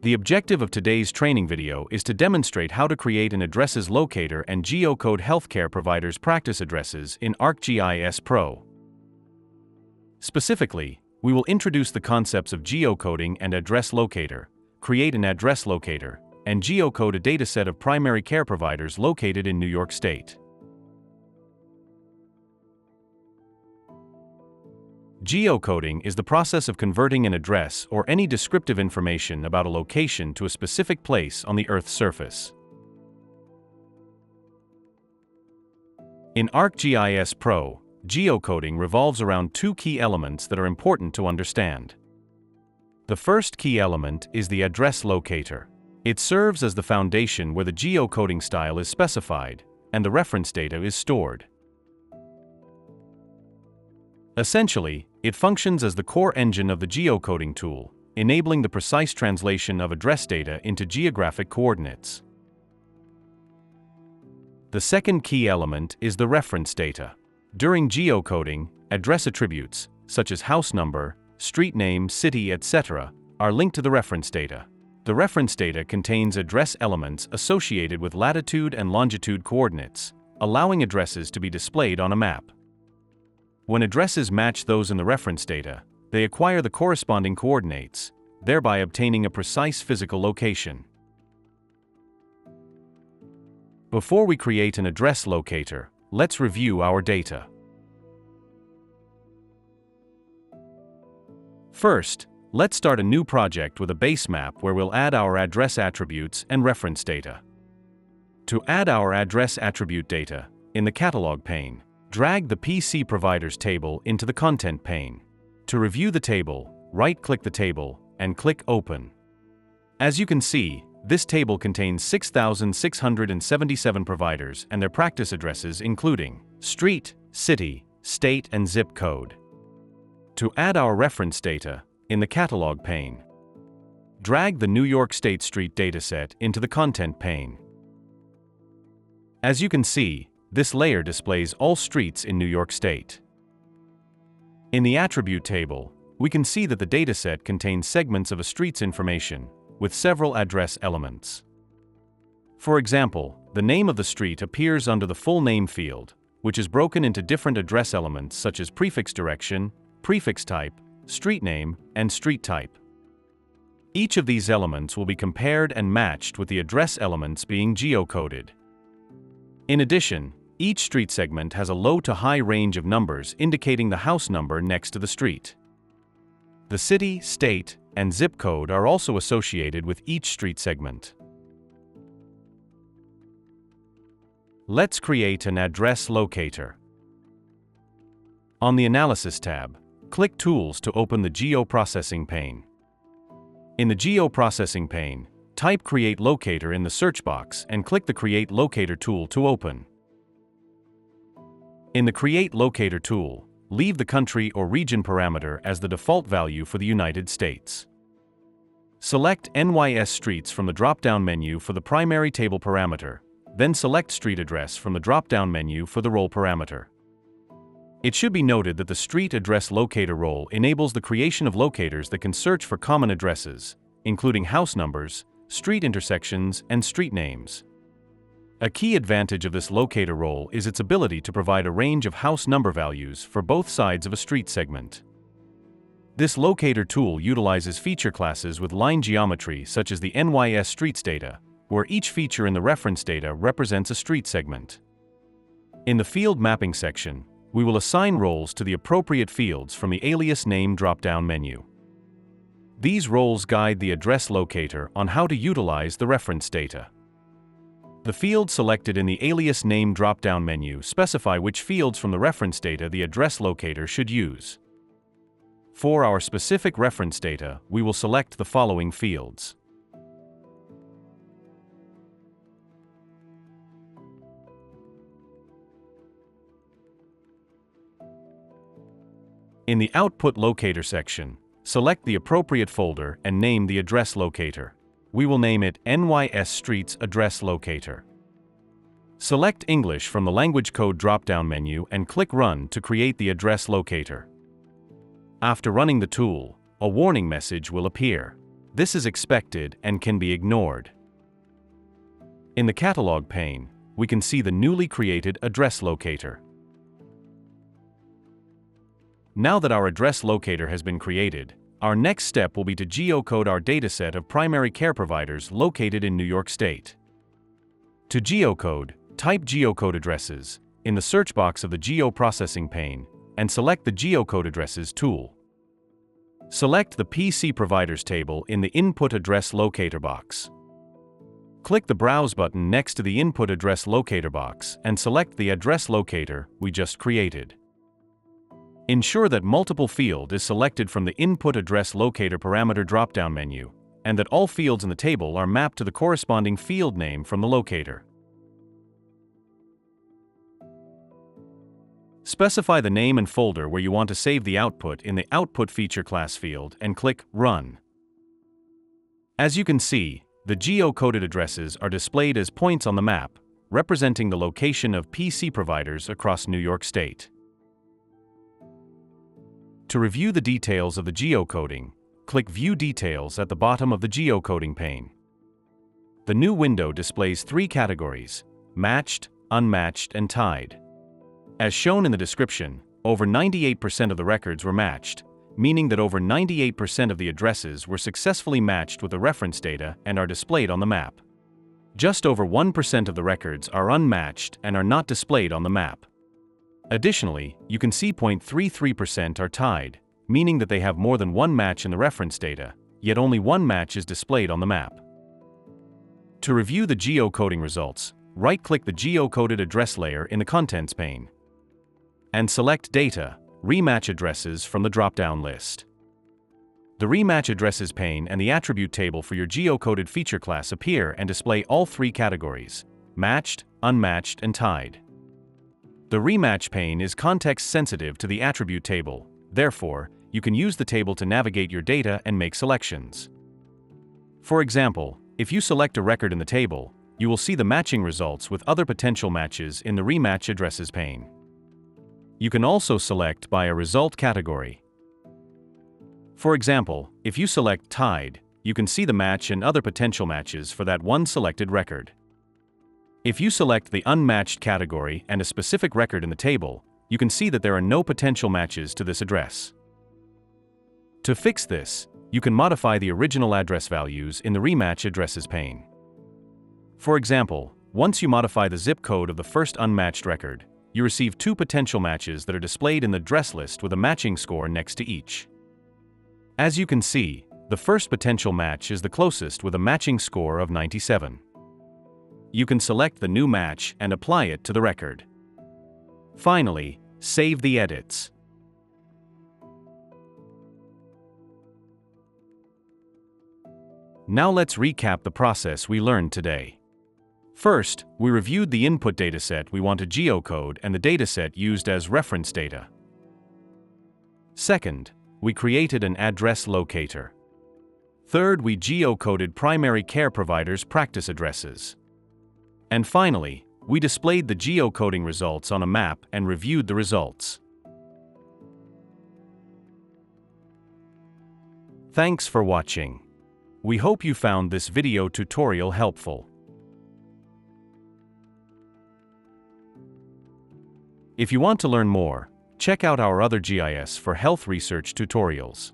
The objective of today's training video is to demonstrate how to create an Address Locator and Geocode healthcare providers' practice addresses in ArcGIS Pro. Specifically, we will introduce the concepts of geocoding and address locator, create an address locator, and geocode a dataset of primary care providers located in New York State. Geocoding is the process of converting an address or any descriptive information about a location to a specific place on the Earth's surface. In ArcGIS Pro, geocoding revolves around two key elements that are important to understand. The first key element is the address locator. It serves as the foundation where the geocoding style is specified, and the reference data is stored. Essentially, it functions as the core engine of the geocoding tool, enabling the precise translation of address data into geographic coordinates. The second key element is the reference data. During geocoding, address attributes, such as house number, street name, city, etc., are linked to the reference data. The reference data contains address elements associated with latitude and longitude coordinates, allowing addresses to be displayed on a map. When addresses match those in the reference data, they acquire the corresponding coordinates, thereby obtaining a precise physical location. Before we create an address locator, let's review our data. First, let's start a new project with a base map where we'll add our address attributes and reference data. To add our address attribute data, in the Catalog pane, drag the PC Providers table into the Content pane. To review the table, right-click the table and click Open. As you can see, this table contains 6,677 providers and their practice addresses including street, city, state, and zip code. To add our reference data, in the Catalog pane, drag the New York State Street dataset into the Content pane. As you can see, this layer displays all streets in New York State. In the Attribute table, we can see that the dataset contains segments of a street's information, with several address elements. For example, the name of the street appears under the full name field, which is broken into different address elements such as prefix direction, prefix type, street name, and street type. Each of these elements will be compared and matched with the address elements being geocoded. In addition, each street segment has a low to high range of numbers indicating the house number next to the street. The city, state, and zip code are also associated with each street segment. Let's create an address locator. On the Analysis tab, click Tools to open the Geoprocessing pane. In the Geoprocessing pane, type Create Locator in the search box and click the Create Locator tool to open. In the Create Locator tool, leave the country or region parameter as the default value for the United States. Select NYS Streets from the drop-down menu for the primary table parameter, then select Street Address from the drop-down menu for the role parameter. It should be noted that the Street Address Locator role enables the creation of locators that can search for common addresses, including house numbers, street intersections, and street names. A key advantage of this locator role is its ability to provide a range of house number values for both sides of a street segment. This locator tool utilizes feature classes with line geometry such as the NYS Streets data, where each feature in the reference data represents a street segment. In the Field Mapping section, we will assign roles to the appropriate fields from the Alias Name drop-down menu. These roles guide the address locator on how to utilize the reference data. The fields selected in the Alias Name drop-down menu specify which fields from the reference data the address locator should use. For our specific reference data, we will select the following fields. In the Output Locator section, select the appropriate folder and name the address locator. We will name it NYS Streets Address Locator. Select English from the Language Code drop-down menu and click Run to create the address locator. After running the tool, a warning message will appear. This is expected and can be ignored. In the Catalog pane, we can see the newly created Address Locator. Now that our Address Locator has been created, our next step will be to geocode our dataset of primary care providers located in New York State. To geocode, type geocode addresses in the search box of the Geoprocessing pane and select the Geocode Addresses tool. Select the PC Providers table in the Input Address Locator box. Click the Browse button next to the Input Address Locator box and select the Address Locator we just created. Ensure that multiple field is selected from the Input Address Locator parameter drop-down menu, and that all fields in the table are mapped to the corresponding field name from the locator. Specify the name and folder where you want to save the output in the Output Feature class field and click Run. As you can see, the geocoded addresses are displayed as points on the map, representing the location of PC providers across New York State. To review the details of the geocoding, click View Details at the bottom of the Geocoding pane. The new window displays 3 categories: matched, unmatched, and tied. As shown in the description, over 98% of the records were matched, meaning that over 98% of the addresses were successfully matched with the reference data and are displayed on the map. Just over 1% of the records are unmatched and are not displayed on the map. Additionally, you can see 0.33% are tied, meaning that they have more than one match in the reference data, yet only one match is displayed on the map. To review the geocoding results, right-click the geocoded address layer in the Contents pane and select Data, Rematch Addresses from the drop-down list. The Rematch Addresses pane and the attribute table for your geocoded feature class appear and display all 3 categories: matched, unmatched, and tied. The Rematch pane is context-sensitive to the attribute table, therefore, you can use the table to navigate your data and make selections. For example, if you select a record in the table, you will see the matching results with other potential matches in the Rematch Addresses pane. You can also select by a result category. For example, if you select Tied, you can see the match and other potential matches for that one selected record. If you select the Unmatched category and a specific record in the table, you can see that there are no potential matches to this address. To fix this, you can modify the original address values in the Rematch Addresses pane. For example, once you modify the zip code of the first unmatched record, you receive 2 potential matches that are displayed in the address list with a matching score next to each. As you can see, the first potential match is the closest with a matching score of 97. You can select the new match and apply it to the record. Finally, save the edits. Now let's recap the process we learned today. First, we reviewed the input dataset we want to geocode and the dataset used as reference data. Second, we created an address locator. Third, we geocoded primary care providers' practice addresses. And finally, we displayed the geocoding results on a map and reviewed the results. Thanks for watching. We hope you found this video tutorial helpful. If you want to learn more, check out our other GIS for health research tutorials.